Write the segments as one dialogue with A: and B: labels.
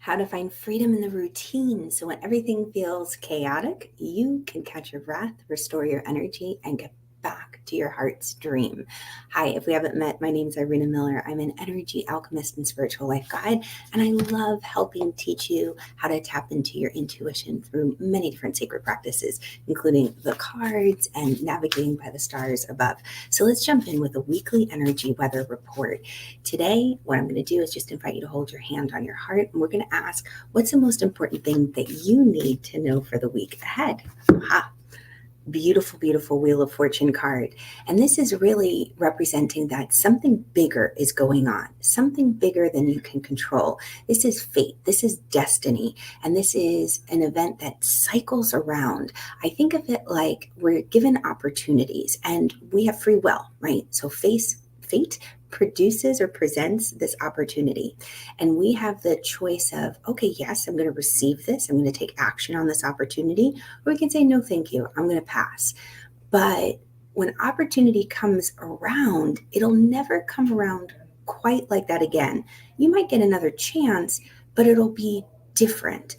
A: How to find freedom in the routine so when everything feels chaotic, you can catch your breath, restore your energy, and get back to your heart's dream. Hi, if we haven't met, my name is Irina Miller. I'm an energy alchemist and spiritual life guide, and I love helping teach you how to tap into your intuition through many different sacred practices, including the cards and navigating by the stars above. So let's jump in with a weekly energy weather report. Today, what I'm going to do is just invite you to hold your hand on your heart, and we're going to ask, what's the most important thing that you need to know for the week ahead? Aha. Beautiful, beautiful Wheel of Fortune card. And this is really representing that something bigger is going on, something bigger than you can control. This is fate, this is destiny, and this is an event that cycles around. I think of it like we're given opportunities and we have free will, right? So fate produces or presents this opportunity. And we have the choice of, okay, yes, I'm going to receive this. I'm going to take action on this opportunity. Or we can say, no, thank you. I'm going to pass. But when opportunity comes around, it'll never come around quite like that again. You might get another chance, but it'll be different.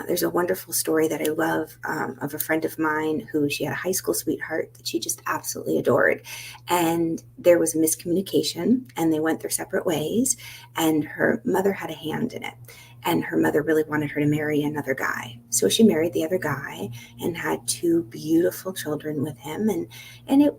A: There's a wonderful story that I love of a friend of mine who she had a high school sweetheart that she just absolutely adored. And there was a miscommunication and they went their separate ways, and her mother had a hand in it. And her mother really wanted her to marry another guy. So she married the other guy and had two beautiful children with him. And it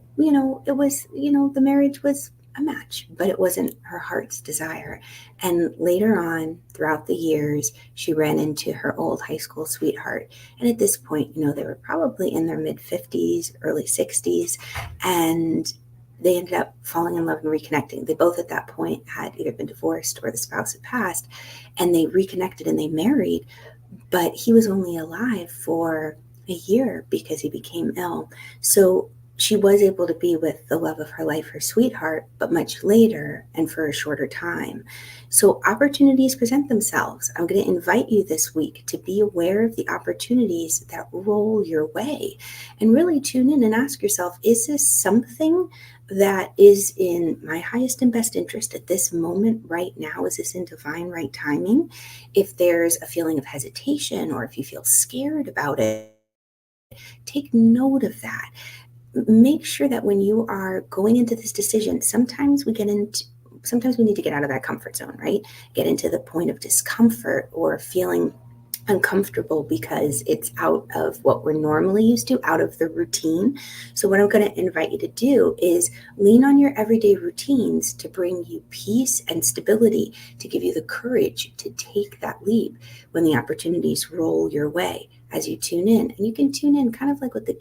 A: was, the marriage was a match, but it wasn't her heart's desire. And later on, throughout the years, she ran into her old high school sweetheart. And at this point, they were probably in their mid 50s, early 60s, and they ended up falling in love and reconnecting. They both at that point had either been divorced or the spouse had passed, and they reconnected and they married, but he was only alive for a year because he became ill. So she was able to be with the love of her life, her sweetheart, but much later and for a shorter time. So opportunities present themselves. I'm going to invite you this week to be aware of the opportunities that roll your way and really tune in and ask yourself, is this something that is in my highest and best interest at this moment right now? Is this in divine right timing? If there's a feeling of hesitation or if you feel scared about it, take note of that. Make sure that when you are going into this decision, sometimes we need to get out of that comfort zone, right? Get into the point of discomfort or feeling uncomfortable because it's out of what we're normally used to, out of the routine. So what I'm going to invite you to do is lean on your everyday routines to bring you peace and stability, to give you the courage to take that leap when the opportunities roll your way. As you tune in, and you can tune in kind of like with the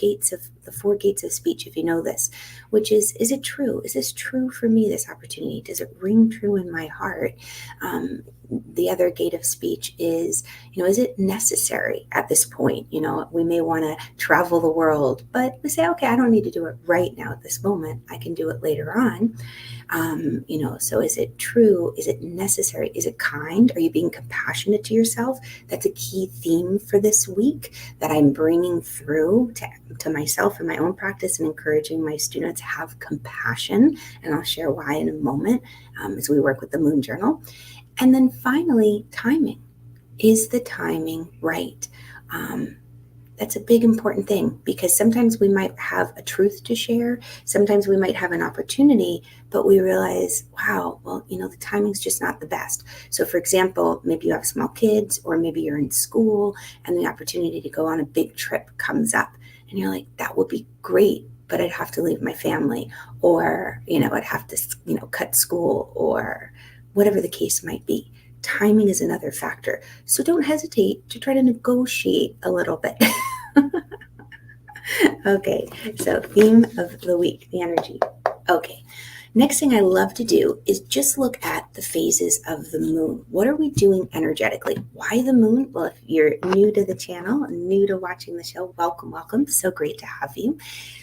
A: 4 gates of speech, if you know this, which is it true? Is this true for me, this opportunity? Does it ring true in my heart? The other gate of speech is it necessary at this point? We may want to travel the world, but we say, okay, I don't need to do it right now at this moment. I can do it later on. So is it true? Is it necessary? Is it kind? Are you being compassionate to yourself? That's a key theme for this week that I'm bringing through to myself in my own practice and encouraging my students to have compassion. And I'll share why in a moment as we work with the Moon Journal. And then finally, timing. Is the timing right? That's a big important thing, because sometimes we might have a truth to share. Sometimes we might have an opportunity, but we realize, wow, well, the timing's just not the best. So for example, maybe you have small kids, or maybe you're in school and the opportunity to go on a big trip comes up and you're like, that would be great, but I'd have to leave my family, or, I'd have to, cut school, or whatever the case might be. Timing is another factor. So don't hesitate to try to negotiate a little bit. Okay, so theme of the week, the energy. Okay, next thing I love to do is just look at the phases of the moon. What are we doing energetically? Why the moon? Well, if you're new to the channel, new to watching the show, welcome, welcome. So great to have you.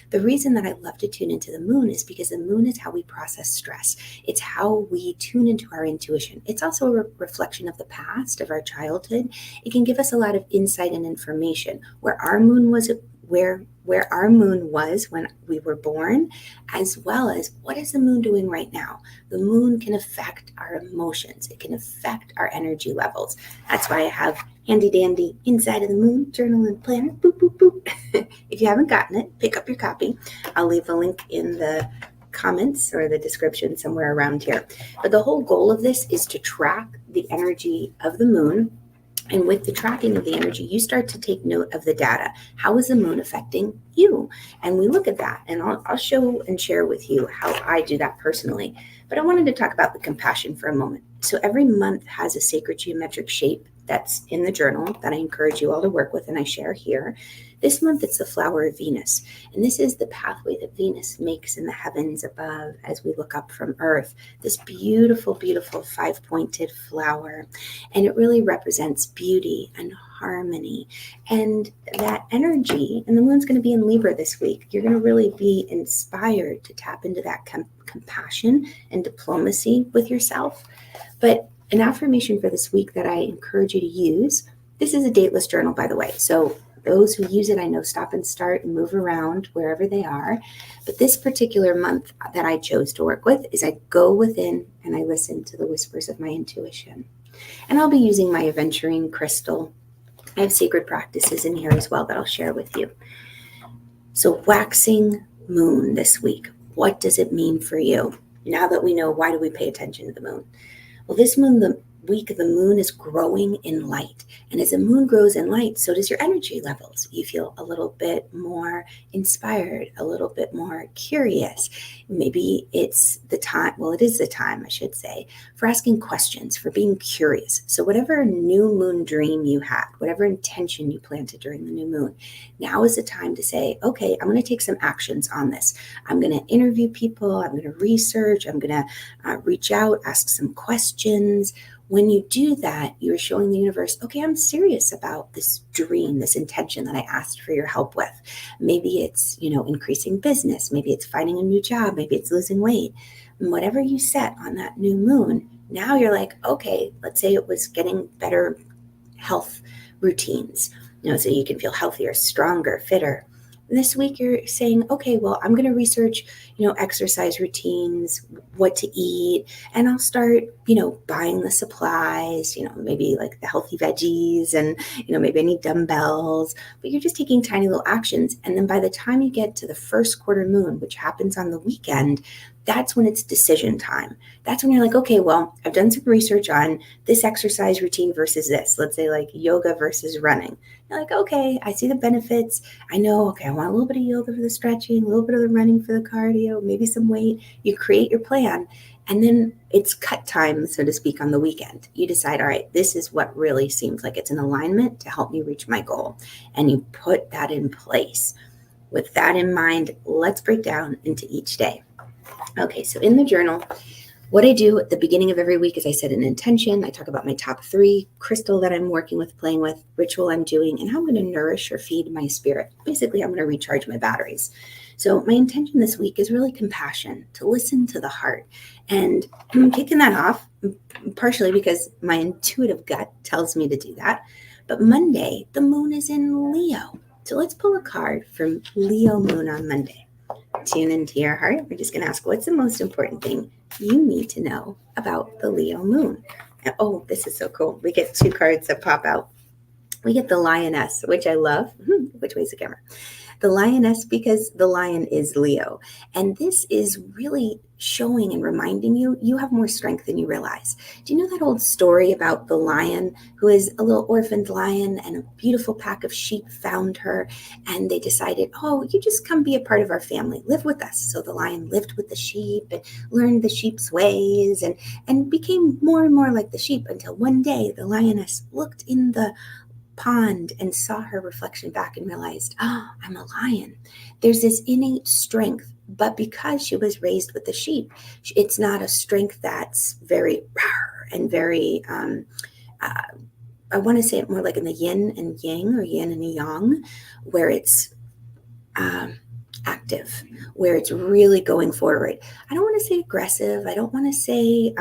A: The reason that I love to tune into the moon is because the moon is how we process stress. It's how we tune into our intuition. It's also a reflection of the past, of our childhood. It can give us a lot of insight and information. Where our moon was where our moon was when we were born, as well as what is the moon doing right now. The moon can affect our emotions. It can affect our energy levels. That's why I have handy dandy Inside of the Moon journal and planner. Boop, boop, boop. If you haven't gotten it, pick up your copy. I'll leave a link in the comments or the description somewhere around here. But the whole goal of this is to track the energy of the moon. And with the tracking of the energy, you start to take note of the data. How is the moon affecting you? And we look at that, and I'll show and share with you how I do that personally. But I wanted to talk about the compassion for a moment. So every month has a sacred geometric shape that's in the journal that I encourage you all to work with and I share here. This month, it's the flower of Venus. And this is the pathway that Venus makes in the heavens above as we look up from Earth. This beautiful, beautiful five-pointed flower. And it really represents beauty and harmony. And that energy, and the moon's going to be in Libra this week, you're going to really be inspired to tap into that compassion and diplomacy with yourself. But an affirmation for this week that I encourage you to use, this is a dateless journal, by the way. So those who use it, I know, stop and start and move around wherever they are. But this particular month that I chose to work with is I go within and I listen to the whispers of my intuition. And I'll be using my aventurine crystal. I have sacred practices in here as well that I'll share with you. So waxing moon this week. What does it mean for you? Now that we know, why do we pay attention to the moon? Well, this moon, the week of the moon is growing in light. And as the moon grows in light, so does your energy levels. You feel a little bit more inspired, a little bit more curious. Maybe it's the time, well, it is the time, I should say, for asking questions, for being curious. So whatever new moon dream you had, whatever intention you planted during the new moon, now is the time to say, okay, I'm going to take some actions on this. I'm going to interview people. I'm going to research. I'm going to reach out, ask some questions. When you do that, you're showing the universe, okay, I'm serious about this dream, this intention that I asked for your help with. Maybe it's, increasing business. Maybe it's finding a new job. Maybe it's losing weight. And whatever you set on that new moon, now you're like, okay, let's say it was getting better health routines, so you can feel healthier, stronger, fitter. This week you're saying, okay, well, I'm going to research, exercise routines, what to eat, and I'll start, buying the supplies, maybe like the healthy veggies and, maybe I need dumbbells, but you're just taking tiny little actions. And then by the time you get to the first quarter moon, which happens on the weekend, that's when it's decision time. That's when you're like, okay, well, I've done some research on this exercise routine versus this. Let's say like yoga versus running. You're like, okay, I see the benefits. I know, okay, I want a little bit of yoga for the stretching, a little bit of the running for the cardio, maybe some weight. You create your plan. And then it's cut time, so to speak, on the weekend. You decide, all right, this is what really seems like it's in alignment to help me reach my goal. And you put that in place. With that in mind, let's break down into each day. Okay, so in the journal, what I do at the beginning of every week is I set an intention. I talk about my top 3, crystal that I'm working with, playing with, ritual I'm doing, and how I'm going to nourish or feed my spirit. Basically, I'm going to recharge my batteries. So my intention this week is really compassion, to listen to the heart. And I'm kicking that off partially because my intuitive gut tells me to do that. But Monday, the moon is in Leo. So let's pull a card from Leo moon on Monday. Tune into your heart. We're just going to ask, what's the most important thing you need to know about the Leo moon? Oh, this is so cool. We get 2 cards that pop out. We get the lioness, which I love. Which way's the camera? The lioness, because the lion is Leo. And this is really showing and reminding you, you have more strength than you realize. Do you know that old story about the lion who is a little orphaned lion and a beautiful pack of sheep found her and they decided, oh, you just come be a part of our family, live with us. So the lion lived with the sheep and learned the sheep's ways and became more and more like the sheep until one day the lioness looked in the pond and saw her reflection back and realized, oh, I'm a lion. There's this innate strength, but because she was raised with the sheep, it's not a strength that's very rawr and very, I want to say it more like in the yin and yang or yin and yang, where it's active, where it's really going forward. I don't want to say aggressive. I don't want to say,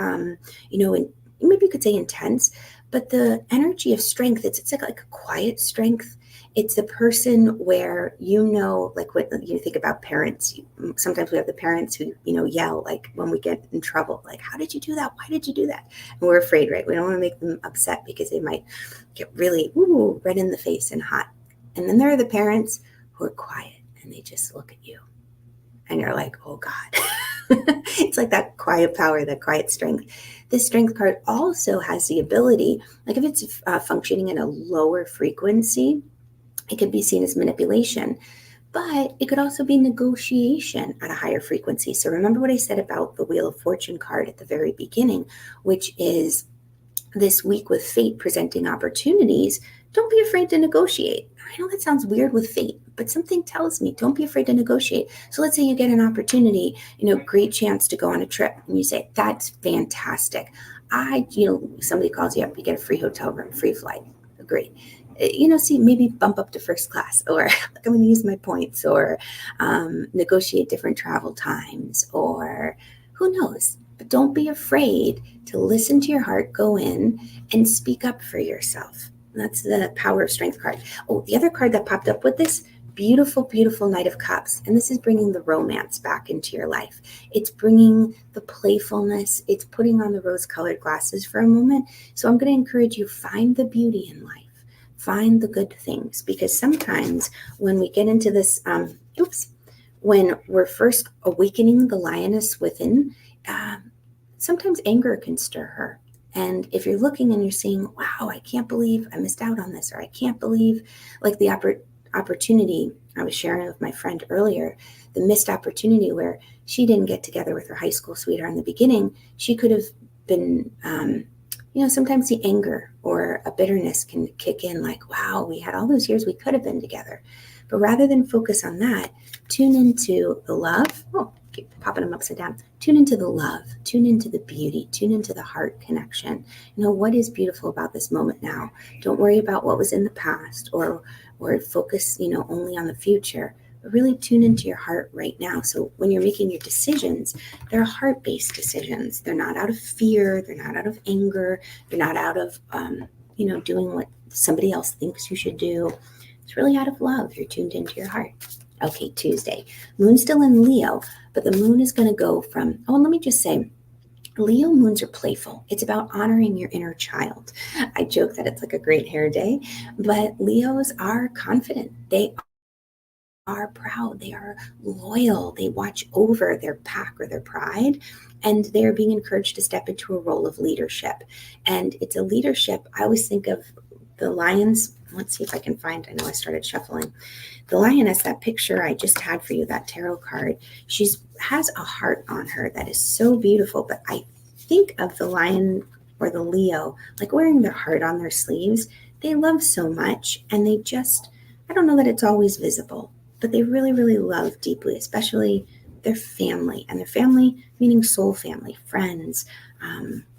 A: maybe you could say intense, but the energy of strength, it's like a quiet strength. It's the person where, like when you think about parents, sometimes we have the parents who, yell, like when we get in trouble, like, how did you do that? Why did you do that? And we're afraid, right? We don't want to make them upset because they might get really red in the face and hot. And then there are the parents who are quiet and they just look at you and you're like, oh God. It's like that quiet power, that quiet strength. This strength card also has the ability, like if it's functioning in a lower frequency, it could be seen as manipulation, but it could also be negotiation at a higher frequency. So remember what I said about the Wheel of Fortune card at the very beginning, which is this week with fate presenting opportunities. Don't be afraid to negotiate. I know that sounds weird with fate, but something tells me don't be afraid to negotiate. So let's say you get an opportunity, great chance to go on a trip, and you say, that's fantastic. Somebody calls you up, you get a free hotel room, free flight. Great. See, maybe bump up to first class, or I'm going to use my points, or negotiate different travel times, or who knows. But don't be afraid to listen to your heart, go in and speak up for yourself. That's the power of strength card. Oh, the other card that popped up with this, beautiful, beautiful Knight of Cups. And this is bringing the romance back into your life. It's bringing the playfulness. It's putting on the rose-colored glasses for a moment. So I'm going to encourage you, find the beauty in life. Find the good things. Because sometimes when we get into this, when we're first awakening the lioness within, sometimes anger can stir her. And if you're looking and you're seeing, wow, I can't believe I missed out on this, or I can't believe, like the opportunity I was sharing with my friend earlier, the missed opportunity where she didn't get together with her high school sweetheart in the beginning. She could have been, sometimes the anger or a bitterness can kick in, like, wow, we had all those years we could have been together. But rather than focus on that, tune into the love. Oh, keep popping them upside down. Tune into the love, tune into the beauty, tune into the heart connection. What is beautiful about this moment now? Don't worry about what was in the past or focus, only on the future, but really tune into your heart right now. So when you're making your decisions, they're heart-based decisions. They're not out of fear. They're not out of anger. They're not out of, doing what somebody else thinks you should do. It's really out of love. You're tuned into your heart. Okay, Tuesday. Moon's still in Leo, but the moon is going to go from, and let me just say, Leo moons are playful. It's about honoring your inner child. I joke that it's like a great hair day, but Leos are confident. They are proud. They are loyal. They watch over their pack or their pride, and they're being encouraged to step into a role of leadership. And it's a leadership. I always think of the lions. Let's see if I can find, I know I started shuffling. The lioness, that picture I just had for you, that tarot card, she has a heart on her that is so beautiful. But I think of the lion or the Leo, like wearing their heart on their sleeves. They love so much, and they just, I don't know that it's always visible, but they really, really love deeply, especially their family. And their family, meaning soul family, friends,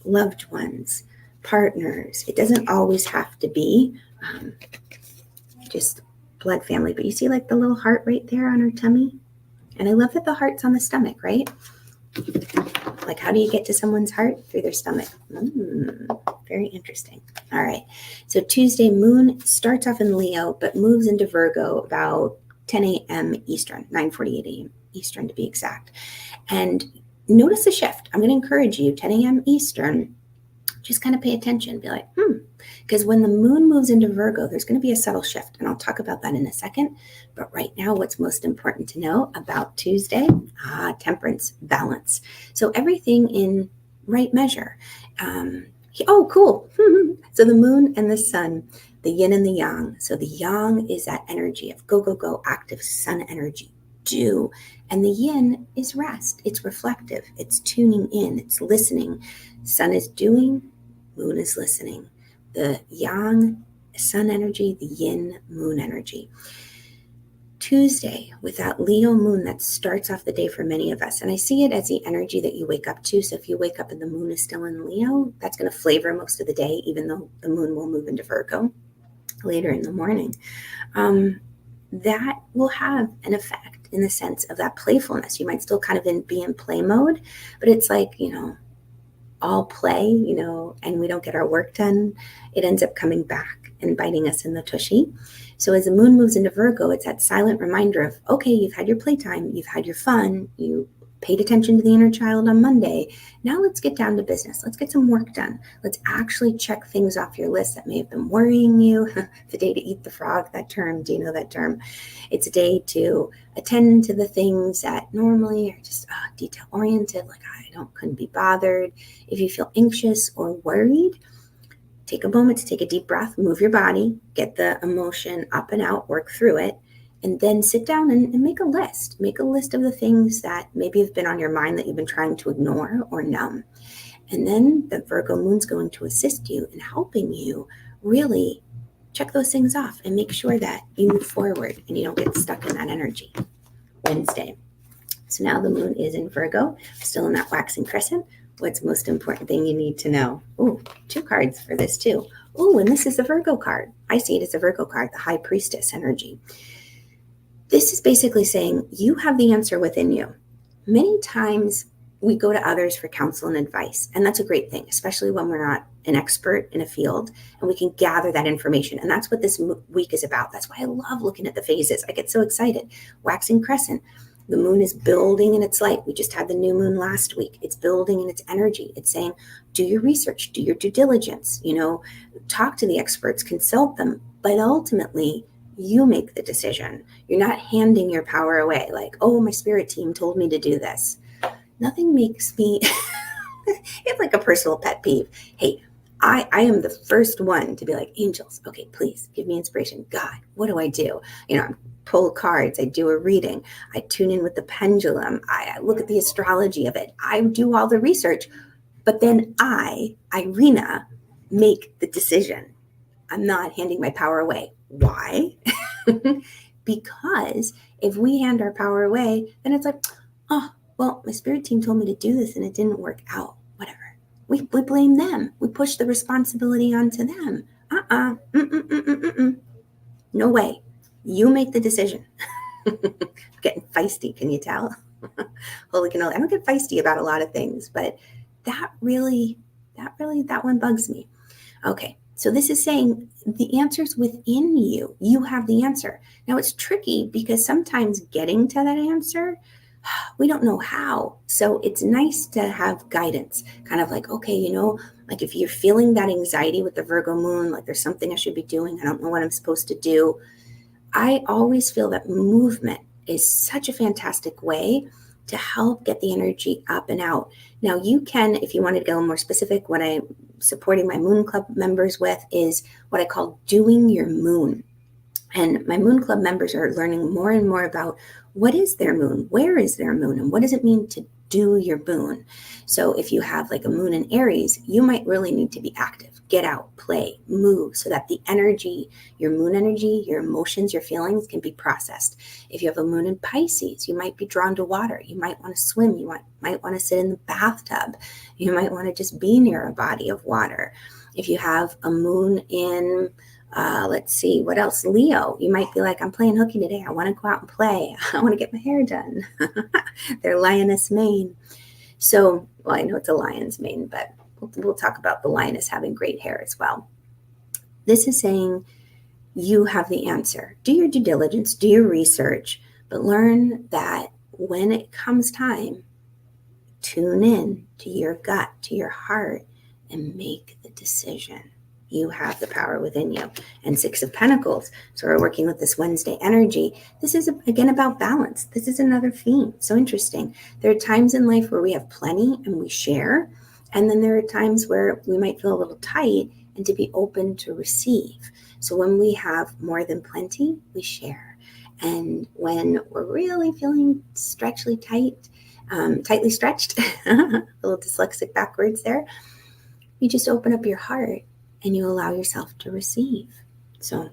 A: loved ones, partners. It doesn't always have to be just blood family, but you see like the little heart right there on her tummy? And I love that the heart's on the stomach, right? Like, how do you get to someone's heart? Through their stomach. Very interesting. All right. So Tuesday, moon starts off in Leo, but moves into Virgo about 10 a.m. Eastern, 9:48 a.m. Eastern to be exact. And notice the shift. I'm going to encourage you, 10 a.m. Eastern, just kind of pay attention. Be like, because when the moon moves into Virgo, there's going to be a subtle shift. And I'll talk about that in a second. But right now, what's most important to know about Tuesday? Temperance, balance. So everything in right measure. Cool. So the moon and the sun, the yin and the yang. So the yang is that energy of go, go, go, active sun energy, do. And the yin is rest. It's reflective. It's tuning in. It's listening. Sun is doing, moon is listening. The yang, sun energy, the yin, moon energy. Tuesday, with that Leo moon that starts off the day for many of us. And I see it as the energy that you wake up to. So if you wake up and the moon is still in Leo, that's going to flavor most of the day, even though the moon will move into Virgo later in the morning. That will have an effect in the sense of that playfulness. You might still kind of be in play mode, but it's like, all play, and we don't get our work done, it ends up coming back and biting us in the tushy. So as the moon moves into Virgo, it's that silent reminder of, okay, you've had your playtime, you've had your fun, you paid attention to the inner child on Monday. Now let's get down to business. Let's get some work done. Let's actually check things off your list that may have been worrying you. The day to eat the frog, that term, do you know that term? It's a day to attend to the things that normally are just detail oriented, like couldn't be bothered. If you feel anxious or worried, take a moment to take a deep breath, move your body, get the emotion up and out, work through it, and then sit down and make a list. Make a list of the things that maybe have been on your mind that you've been trying to ignore or numb. And then the Virgo moon's going to assist you in helping you really check those things off and make sure that you move forward and you don't get stuck in that energy. Wednesday. So now the moon is in Virgo, still in that waxing crescent. What's the most important thing you need to know? Oh, 2 cards for this too. Oh, and this is the Virgo card. I see it as a Virgo card, the High Priestess energy. This is basically saying you have the answer within you. Many times we go to others for counsel and advice, and that's a great thing, especially when we're not an expert in a field and we can gather that information. And that's what this week is about. That's why I love looking at the phases. I get so excited. Waxing crescent. The moon is building in its light. We just had the new moon last week. It's building in its energy. It's saying, do your research, do your due diligence, talk to the experts, consult them. But ultimately, you make the decision. You're not handing your power away like, oh, my spirit team told me to do this. Nothing makes me, it's like a personal pet peeve. Hey, I am the first one to be like, angels, okay, please give me inspiration. God, what do I do? I pull cards, I do a reading, I tune in with the pendulum, I look at the astrology of it, I do all the research, but then I, Irina, make the decision. I'm not handing my power away. Why? Because if we hand our power away, then it's like, oh, well, my spirit team told me to do this and it didn't work out. Whatever. We blame them. We push the responsibility onto them. No way. You make the decision. I'm getting feisty, can you tell? Holy cannoli. I don't get feisty about a lot of things, but that one bugs me. Okay, so this is saying the answer's within you. You have the answer. Now it's tricky because sometimes getting to that answer, we don't know how. So it's nice to have guidance, kind of like, okay, like if you're feeling that anxiety with the Virgo moon, like there's something I should be doing, I don't know what I'm supposed to do. I always feel that movement is such a fantastic way to help get the energy up and out. Now you can, if you want to go more specific, what I'm supporting my Moon Club members with is what I call doing your moon. And my Moon Club members are learning more and more about what is their moon, where is their moon, and what does it mean to do your moon. So if you have like a moon in Aries, you might really need to be active. Get out, play, move, so that the energy, your moon energy, your emotions, your feelings can be processed. If you have a moon in Pisces, you might be drawn to water. You might want to swim. You might want to sit in the bathtub. You might want to just be near a body of water. If you have a moon in, let's see, what else? Leo, you might be like, I'm playing hooky today. I want to go out and play. I want to get my hair done. They're lioness mane. So, well, I know it's a lion's mane, but we'll talk about the lioness having great hair as well. This is saying you have the answer. Do your due diligence, do your research, but learn that when it comes time, tune in to your gut, to your heart, and make the decision. You have the power within you. And 6 of Pentacles. So we're working with this Wednesday energy. This is, again, about balance. This is another theme. So interesting. There are times in life where we have plenty and we share. And then there are times where we might feel a little tight and to be open to receive. So when we have more than plenty, we share. And when we're really feeling tightly stretched, a little dyslexic backwards there, you just open up your heart and you allow yourself to receive. So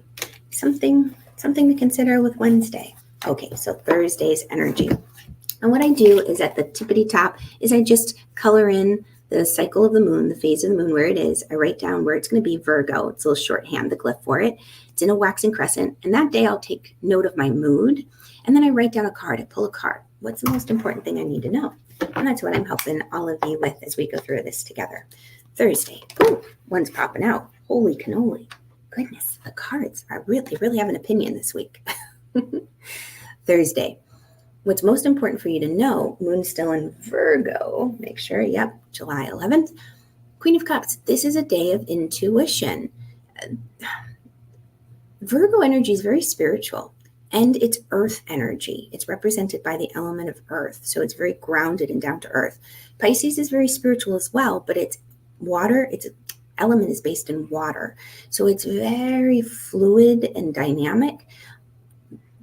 A: something to consider with Wednesday. Okay, so Thursday's energy. And what I do is at the tippity top is I just color in the cycle of the moon, the phase of the moon, where it is. I write down where it's going to be Virgo. It's a little shorthand, the glyph for it. It's in a waxing crescent. And that day I'll take note of my mood. And then I write down a card. I pull a card. What's the most important thing I need to know? And that's what I'm helping all of you with as we go through this together. Thursday. Ooh, one's popping out. Holy cannoli. Goodness, the cards are really have an opinion this week. Thursday. What's most important for you to know, moon's still in Virgo. Make sure, yep, July 11th. Queen of Cups. This is a day of intuition. Virgo energy is very spiritual, and it's earth energy. It's represented by the element of earth, so it's very grounded and down to earth. Pisces is very spiritual as well, but it's water. Its element is based in water, so it's very fluid and dynamic.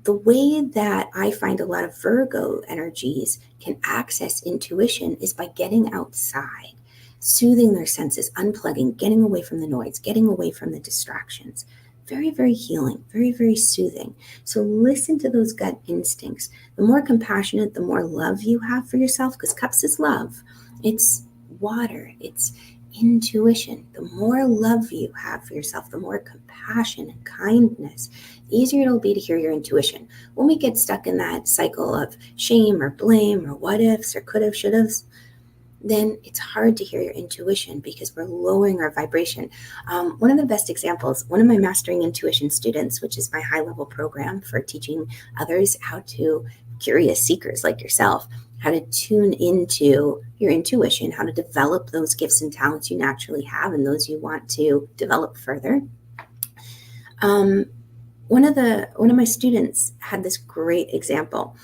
A: The way that I find a lot of Virgo energies can access intuition is by getting outside, soothing their senses, unplugging, getting away from the noise, getting away from the distractions. Very healing, very soothing. So listen to those gut instincts. The more compassionate, the more love you have for yourself, because cups is love. It's water. It's intuition. The more love you have for yourself, the more compassion and kindness, the easier it'll be to hear your intuition. When we get stuck in that cycle of shame or blame or what ifs or could have, should have, then it's hard to hear your intuition because we're lowering our vibration. One of the best examples, one of my Mastering Intuition students, which is my high-level program for teaching others how to, curious seekers like yourself, how to tune into your intuition, how to develop those gifts and talents you naturally have and those you want to develop further. One of my students had this great example.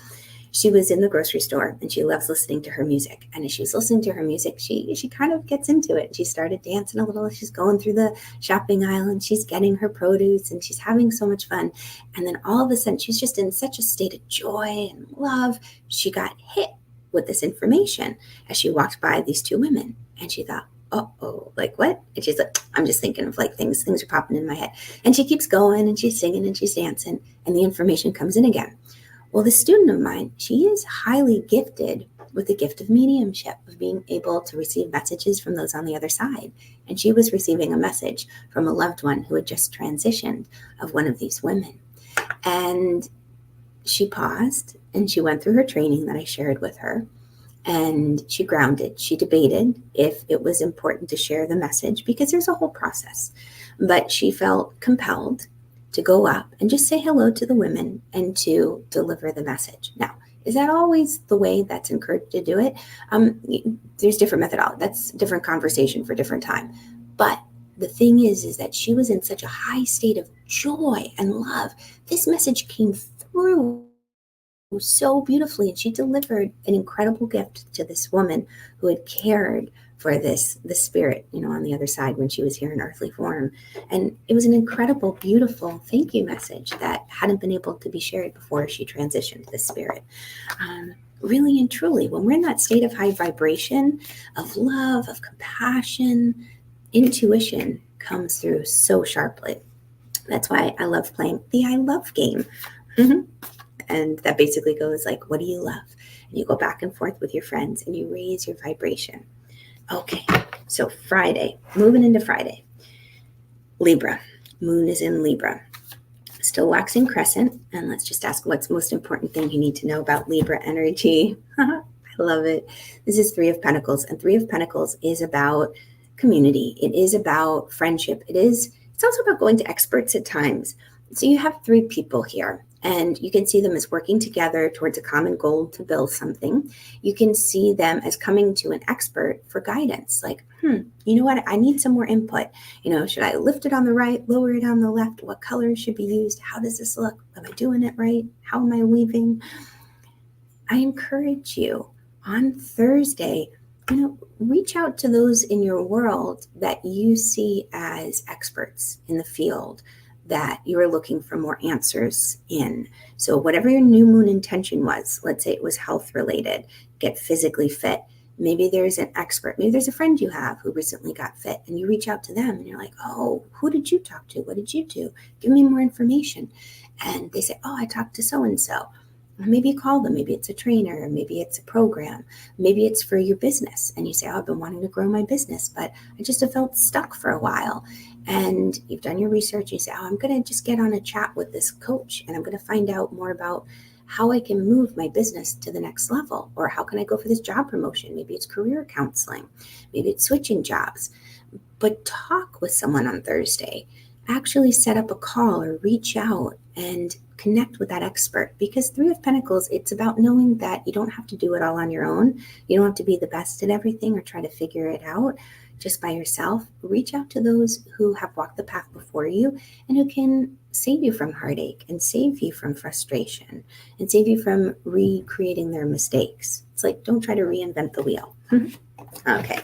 A: She was in the grocery store and she loves listening to her music. And as she was listening to her music, she kind of gets into it. She started dancing a little. She's going through the shopping aisle and she's getting her produce and she's having so much fun. And then all of a sudden, she's just in such a state of joy and love. She got hit with this information as she walked by these two women. And she thought, uh-oh, like what? And she's like, I'm just thinking of like things are popping in my head. And she keeps going and she's singing and she's dancing and the information comes in again. Well, this student of mine, she is highly gifted with the gift of mediumship, of being able to receive messages from those on the other side. And she was receiving a message from a loved one who had just transitioned of one of these women. And she paused and she went through her training that I shared with her. And she grounded. She debated if it was important to share the message because there's a whole process. But she felt compelled to go up and just say hello to the women and to deliver the message. Now, is that always the way that's encouraged to do it? There's different methodology. That's a different conversation for a different time. But the thing is that she was in such a high state of joy and love. This message came through so beautifully, and she delivered an incredible gift to this woman who had cared for the spirit, on the other side when she was here in earthly form. And it was an incredible, beautiful thank you message that hadn't been able to be shared before she transitioned the spirit. Really and truly, when we're in that state of high vibration, of love, of compassion, intuition comes through so sharply. That's why I love playing the I love game. And that basically goes like, what do you love? And you go back and forth with your friends and you raise your vibration. Okay, so Friday, moving into Friday. Libra, moon is in Libra. Still waxing crescent. And let's just ask what's the most important thing you need to know about Libra energy. I love it. This is Three of Pentacles. And Three of Pentacles is about community. It is about friendship. It's also about going to experts at times. So you have three people here. And you can see them as working together towards a common goal to build something. You can see them as coming to an expert for guidance. Like, you know what? I need some more input. Should I lift it on the right, lower it on the left? What colors should be used? How does this look? Am I doing it right? How am I weaving? I encourage you on Thursday, reach out to those in your world that you see as experts in the field that you are looking for more answers in. So whatever your new moon intention was, let's say it was health related, get physically fit. Maybe there's an expert. Maybe there's a friend you have who recently got fit and you reach out to them and you're like, oh, who did you talk to? What did you do? Give me more information. And they say, oh, I talked to so-and-so. Maybe you call them. Maybe it's a trainer. Maybe it's a program. Maybe it's for your business. And you say, oh, I've been wanting to grow my business, but I just have felt stuck for a while. And you've done your research. You say, oh, I'm going to just get on a chat with this coach and I'm going to find out more about how I can move my business to the next level, or how can I go for this job promotion? Maybe it's career counseling, maybe it's switching jobs. But talk with someone on Thursday. Actually set up a call or reach out and connect with that expert, because Three of Pentacles, it's about knowing that you don't have to do it all on your own. You don't have to be the best at everything or try to figure it out just by yourself. Reach out to those who have walked the path before you and who can save you from heartache and save you from frustration and save you from recreating their mistakes. It's like, don't try to reinvent the wheel. Okay.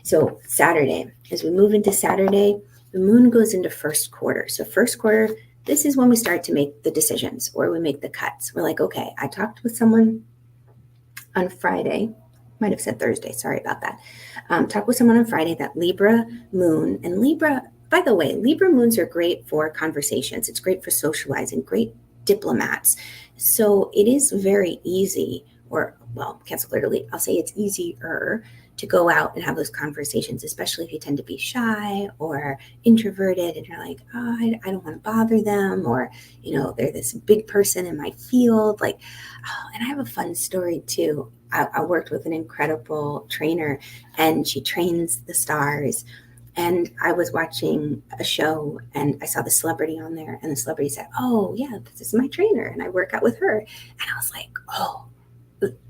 A: So Saturday, as we move into Saturday, the moon goes into first quarter. So first quarter, this is when we start to make the decisions or we make the cuts. We're like, okay, I talked with someone on Friday. Might have said Thursday. Sorry about that. Talked with someone on Friday, that Libra moon. And Libra, by the way, Libra moons are great for conversations. It's great for socializing, great diplomats. So it is very easy, or, well, cancel literally, I'll say it's easier to go out and have those conversations, especially if you tend to be shy or introverted and you're like, oh, I don't want to bother them, or, you know, they're this big person in my field. Like, oh, and I have a fun story too. I worked with an incredible trainer and she trains the stars. And I was watching a show and I saw the celebrity on there, and the celebrity said, oh yeah, this is my trainer and I work out with her. And I was like, oh,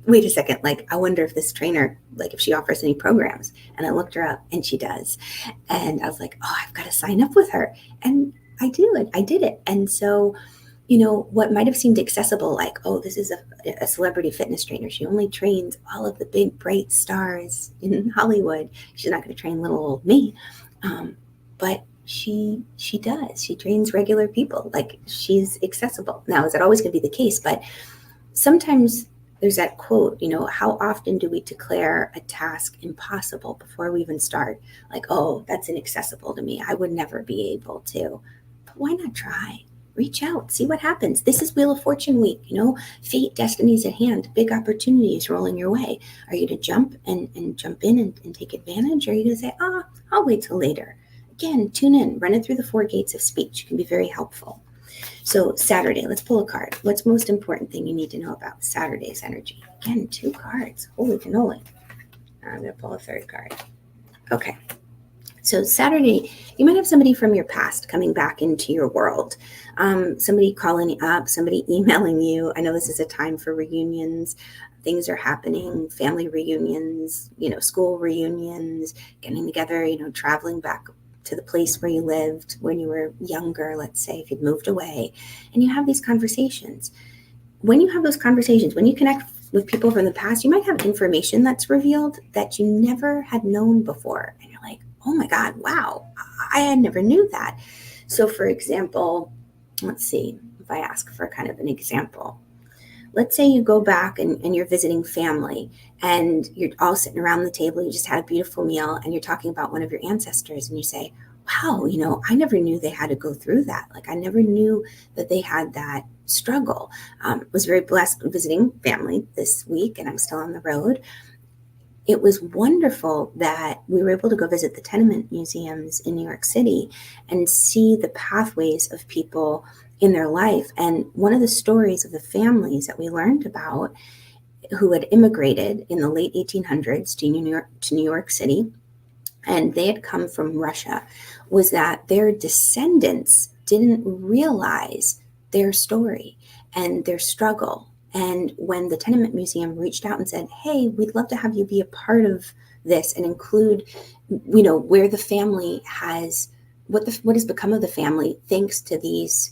A: wait a second, like, I wonder if this trainer, like, if she offers any programs. And I looked her up and she does. And I was like, oh, I've got to sign up with her. And I did it. And so, you know, what might have seemed accessible, like, oh, this is a celebrity fitness trainer. She only trains all of the big, bright stars in Hollywood. She's not going to train little old me. But she does. She trains regular people. Like, she's accessible. Now, is that always going to be the case? But sometimes there's that quote, you know, how often do we declare a task impossible before we even start? Like, oh, that's inaccessible to me. I would never be able to. But why not try? Reach out, see what happens. This is Wheel of Fortune week, you know, fate, destiny's at hand, big opportunities rolling your way. Are you to jump and jump in and take advantage? Or are you going to say, I'll wait till later? Again, tune in, run it through the 4 gates of speech. It can be very helpful. So Saturday, let's pull a card. What's the most important thing you need to know about Saturday's energy? Again, 2 cards. Holy cannoli. I'm going to pull a 3rd card. Okay. So Saturday, you might have somebody from your past coming back into your world. Somebody calling you up, somebody emailing you. I know this is a time for reunions. Things are happening, family reunions, you know, school reunions, getting together, you know, traveling back to the place where you lived when you were younger, let's say, if you'd moved away, and you have these conversations. When you have those conversations, when you connect with people from the past, you might have information that's revealed that you never had known before. And you're like, oh my God, wow, I had never knew that. So for example, let's see if I ask for kind of an example. Let's say you go back and you're visiting family and you're all sitting around the table. You just had a beautiful meal and you're talking about one of your ancestors and you say, wow, you know, I never knew they had to go through that. Like, I never knew that they had that struggle. Was very blessed visiting family this week and I'm still on the road. It was wonderful that we were able to go visit the tenement museums in New York City and see the pathways of people in their life. And one of the stories of the families that we learned about who had immigrated in the late 1800s to New York City, and they had come from Russia, was that their descendants didn't realize their story and their struggle. And when the Tenement Museum reached out and said, hey, we'd love to have you be a part of this and include, you know, where the family has, what has become of the family thanks to these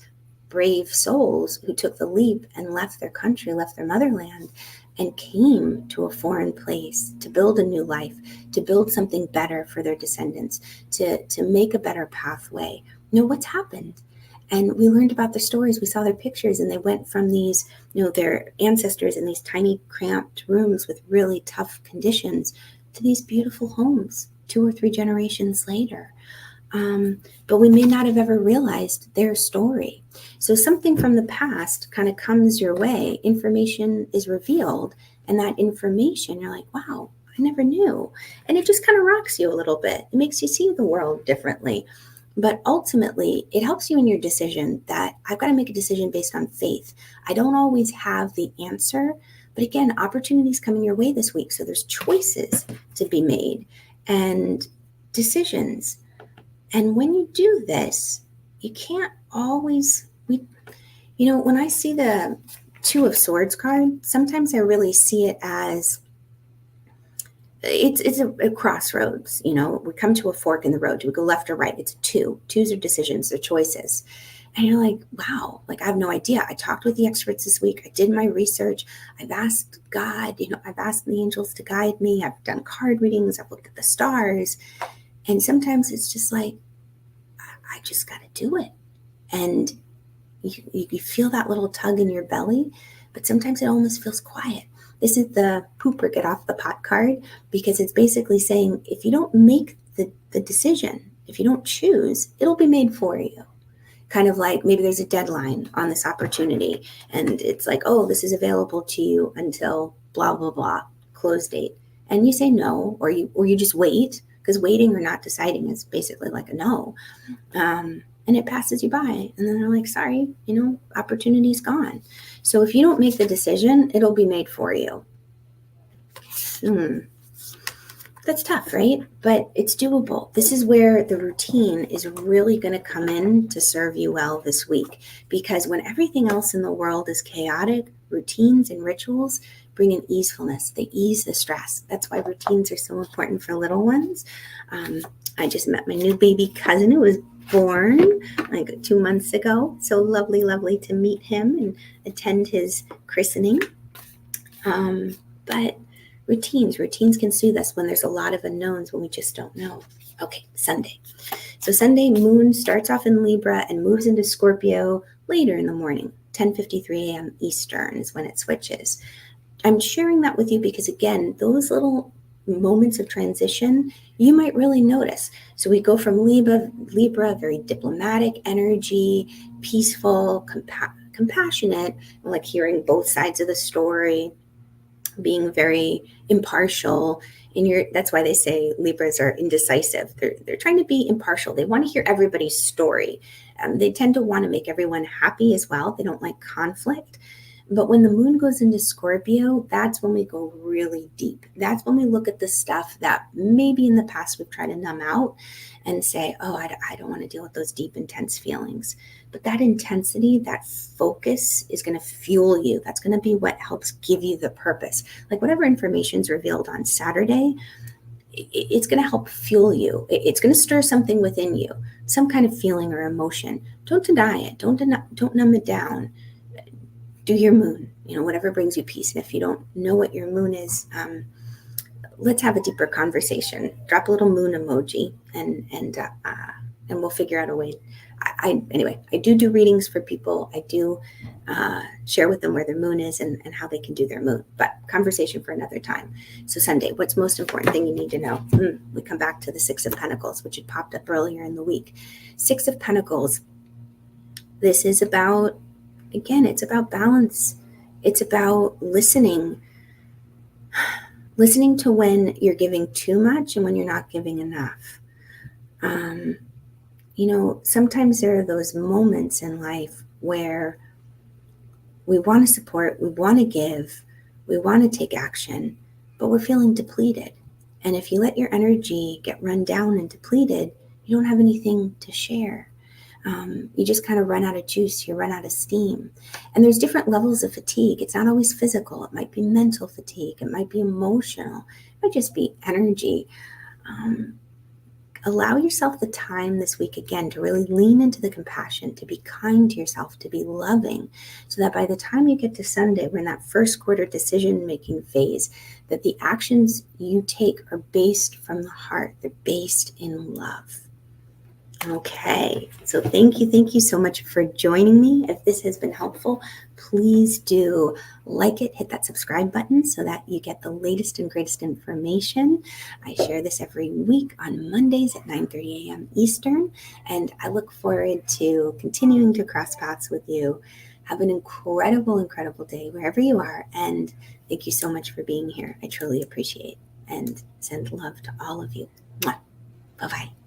A: brave souls who took the leap and left their country, left their motherland, and came to a foreign place to build a new life, to build something better for their descendants, to make a better pathway. You know, what's happened? And we learned about their stories. We saw their pictures, and they went from these, you know, their ancestors in these tiny, cramped rooms with really tough conditions to these beautiful homes 2 or 3 generations later. But we may not have ever realized their story. So something from the past kind of comes your way, information is revealed, and that information, you're like, wow, I never knew. And it just kind of rocks you a little bit. It makes you see the world differently. But ultimately, it helps you in your decision that I've got to make a decision based on faith. I don't always have the answer, but again, opportunities coming your way this week. So there's choices to be made and decisions. And when you do this, you can't always, when I see the Two of Swords card, sometimes I really see it as it's a crossroads. We come to a fork in the road. Do we go left or right? It's two. Twos are decisions, they're choices. And you're like, wow, I have no idea. I talked with the experts this week. I did my research. I've asked God, I've asked the angels to guide me. I've done card readings. I've looked at the stars. And sometimes it's just like, I just got to do it. And you feel that little tug in your belly, but sometimes it almost feels quiet. This is the poop or get off the pot card, because it's basically saying, if you don't make the decision, if you don't choose, it'll be made for you. Kind of like maybe there's a deadline on this opportunity and it's like, oh, this is available to you until blah, blah, blah, close date. And you say no, or you just wait, because waiting or not deciding is basically like a no. And it passes you by. And then they're like, sorry, opportunity's gone. So if you don't make the decision, it'll be made for you. That's tough, right? But it's doable. This is where the routine is really going to come in to serve you well this week. Because when everything else in the world is chaotic, routines and rituals bring in easefulness. They ease the stress. That's why routines are so important for little ones. I just met my new baby cousin who was born like 2 months ago. So lovely to meet him and attend his christening. But routines can soothe us when there's a lot of unknowns, when we just don't know. Okay, Sunday. So Sunday, moon starts off in Libra and moves into Scorpio later in the morning. 10:53 a.m. Eastern is when it switches. I'm sharing that with you because, again, those little moments of transition, you might really notice. So we go from Libra, very diplomatic energy, peaceful, compassionate, like hearing both sides of the story, being very impartial. That's why they say Libras are indecisive. They're trying to be impartial. They want to hear everybody's story. They tend to want to make everyone happy as well. They don't like conflict. But when the moon goes into Scorpio, that's when we go really deep. That's when we look at the stuff that maybe in the past we've tried to numb out and say, oh, I don't want to deal with those deep, intense feelings. But that intensity, that focus is going to fuel you. That's going to be what helps give you the purpose. Like whatever information is revealed on Saturday, it's going to help fuel you. It's going to stir something within you, some kind of feeling or emotion. Don't deny it. Don't numb it down. Do your moon, whatever brings you peace. And if you don't know what your moon is, let's have a deeper conversation. Drop a little moon emoji and we'll figure out a way. Anyway, I do readings for people. I do share with them where their moon is and how they can do their moon, but conversation for another time. So Sunday, what's the most important thing you need to know? We come back to the Six of Pentacles, which had popped up earlier in the week. Six of Pentacles. This is about, again, it's about balance. It's about listening to when you're giving too much and when you're not giving enough. Sometimes there are those moments in life where we want to support, we want to give, we want to take action, but we're feeling depleted. And if you let your energy get run down and depleted, you don't have anything to share. You just kind of run out of juice, you run out of steam. And there's different levels of fatigue. It's not always physical. It might be mental fatigue. It might be emotional. It might just be energy. Allow yourself the time this week, again, to really lean into the compassion, to be kind to yourself, to be loving, so that by the time you get to Sunday, we're in that first quarter decision-making phase, that the actions you take are based from the heart. They're based in love. Okay, so thank you so much for joining me. If this has been helpful, please do like it, hit that subscribe button so that you get the latest and greatest information. I share this every week on Mondays at 9:30 a.m. Eastern, and I look forward to continuing to cross paths with you. Have an incredible day wherever you are, and thank you so much for being here. I truly appreciate and send love to all of you. Mwah. Bye-bye.